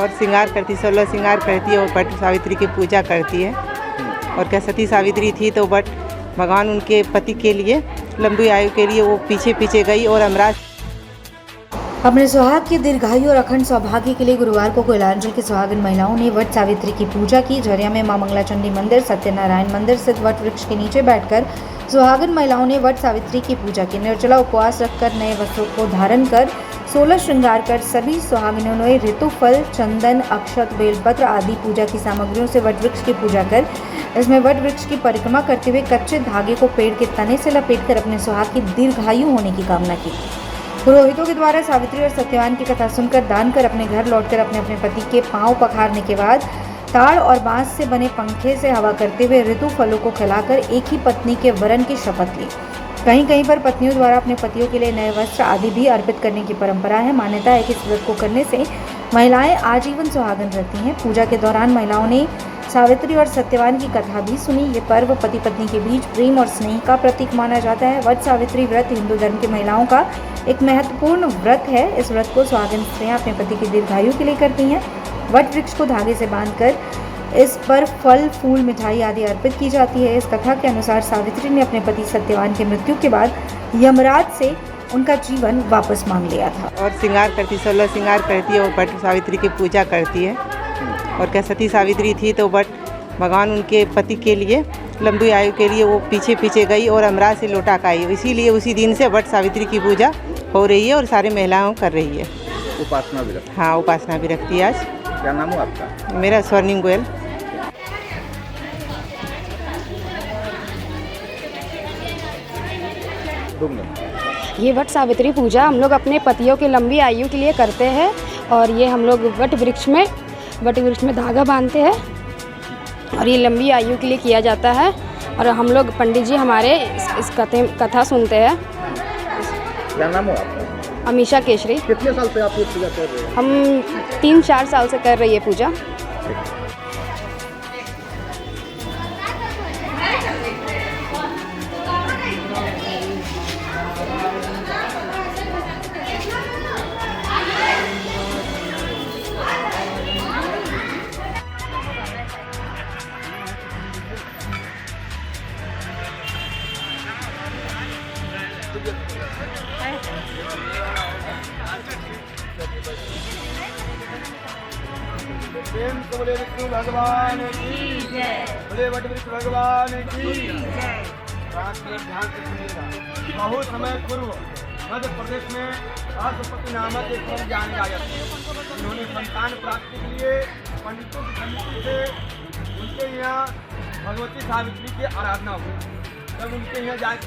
और श्रृंगार करती, 16 श्रृंगार करती है और वट सावित्री की पूजा करती है। और क्या सती सावित्री थी तो बट भगवान उनके पति के लिए, लंबी आयु के लिए वो पीछे पीछे गई और अमराज अपने सुहाग के दीर्घायु और अखंड सौभाग्य के लिए गुरुवार को कोयलांचल की सुहागिन महिलाओं ने वट सावित्री की पूजा की। झरिया में मां मंगला चंडी मंदिर, सत्यनारायण मंदिर स्थित वट वृक्ष के नीचे बैठकर सुहागिन महिलाओं ने वट सावित्री की पूजा की। निर्जला उपवास रखकर नए वस्त्रों को धारण कर 16 श्रृंगार कर सभी सुहागिनों ने ऋतुफल, चंदन, अक्षत, बेलपत्र आदि पूजा की सामग्रियों से वट वृक्ष की पूजा कर इसमें वट वृक्ष की परिक्रमा करते हुए कच्चे धागे को पेड़ के तने से लपेटकर अपने सुहाग की दीर्घायु होने की कामना की। पुरोहितों के द्वारा सावित्री और सत्यवान की कथा सुनकर दान कर अपने घर लौटकर अपने अपने पति के पांव पखारने के बाद ताड़ और बांस से बने पंखे से हवा करते हुए ऋतु फलों को खिलाकर एक ही पत्नी के वरन की शपथ ली। कहीं कहीं पर पत्नियों द्वारा अपने पतियों के लिए नए वस्त्र आदि भी अर्पित करने की परंपरा है। मान्यता है कि इस व्रत को करने से महिलाएं आजीवन सुहागन रहती हैं। पूजा के दौरान महिलाओं ने सावित्री और सत्यवान की कथा भी सुनी। ये पर्व पति पत्नी के बीच प्रेम और स्नेह का प्रतीक माना जाता है। वट सावित्री व्रत हिंदू धर्म की महिलाओं का एक महत्वपूर्ण व्रत है। इस व्रत को सुहागिन स्त्रियां अपने पति की दीर्घायु के लिए करती हैं। वट वृक्ष को धागे से बांधकर इस पर फल, फूल, मिठाई आदि अर्पित की जाती है। इस कथा के अनुसार सावित्री ने अपने पति सत्यवान की मृत्यु के बाद यमराज से उनका जीवन वापस मांग लिया था। और श्रृंगार करती, 16 श्रृंगार करती है और वट सावित्री की पूजा करती है। और क्या सती सावित्री थी तो बट भगवान उनके पति के लिए, लंबी आयु के लिए वो पीछे पीछे गई और अमराज से लौटा कर आई। इसीलिए उसी दिन से वट सावित्री की पूजा हो रही है और सारी महिलाओं कर रही है। उपासना भी रखती? हाँ, उपासना भी रखती है। आज क्या नाम है आपका? मेरा स्वर्णिम गोयल। ये वट सावित्री पूजा हम लोग अपने पतियों की लंबी आयु के लिए करते हैं। और ये हम लोग वट वृक्ष में धागा बांधते हैं और ये लंबी आयु के लिए किया जाता है। और हम लोग पंडित जी हमारे इस कथा सुनते हैं। क्या नाम है आपका? अमीशा केशरी। कितने साल से आप ये पूजा कर रहे हैं? हम 3-4 साल से कर रही है पूजा। प्रेम से बोले विष्णु भगवान की जय, बोले वट वृक्ष भगवान की जय। ध्यान से सुनिएगा। बहुत समय पूर्व मध्य प्रदेश में राष्ट्रपति नामक एक लोग जाने आए थे। उन्होंने संतान प्राप्ति के लिए पंडितों की समिति से उनके यहाँ भगवती सावित्री की आराधना हुई। जब उनके यहाँ जाके